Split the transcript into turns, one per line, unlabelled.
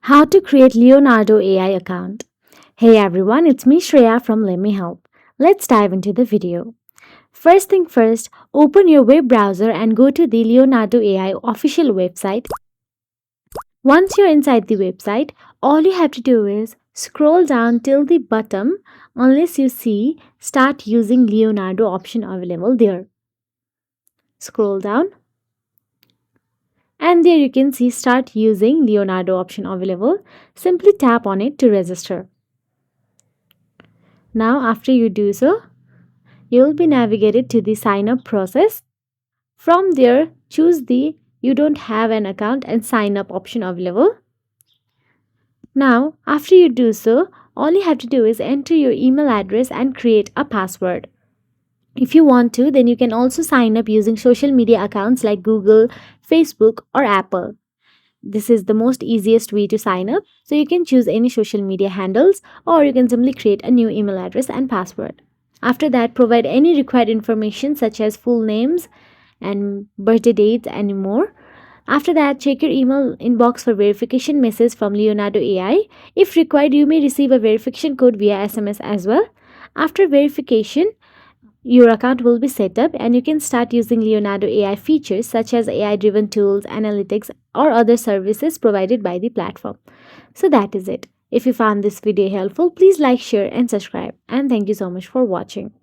How to create Leonardo AI account. Hey everyone, it's me Shreya from Lemme Help. Let's dive into the video. First thing first, open your web browser and go to the Leonardo AI official website. Once you're inside the website, all you have to do is scroll down till the bottom unless you see start using Leonardo option available there. Scroll down and there you can see start using Leonardo option available. Simply tap on it to register. Now after you do so, you will be navigated to the sign up process. From there, choose the you don't have an account and sign up option available. Now, after you do so, all you have to do is enter your email address and create a password. If you want to, then you can also sign up using social media accounts like Google, Facebook, or Apple. This is the most easiest way to sign up. So you can choose any social media handles or you can simply create a new email address and password. After that, provide any required information such as full names and birthday dates and more. After that, check your email inbox for verification message from Leonardo AI. If required, you may receive a verification code via SMS as well. After verification, your account will be set up and you can start using Leonardo AI features such as AI driven tools, analytics, or other services provided by the platform. So that is it. If you found this video helpful, please like, share, and subscribe. And thank you so much for watching.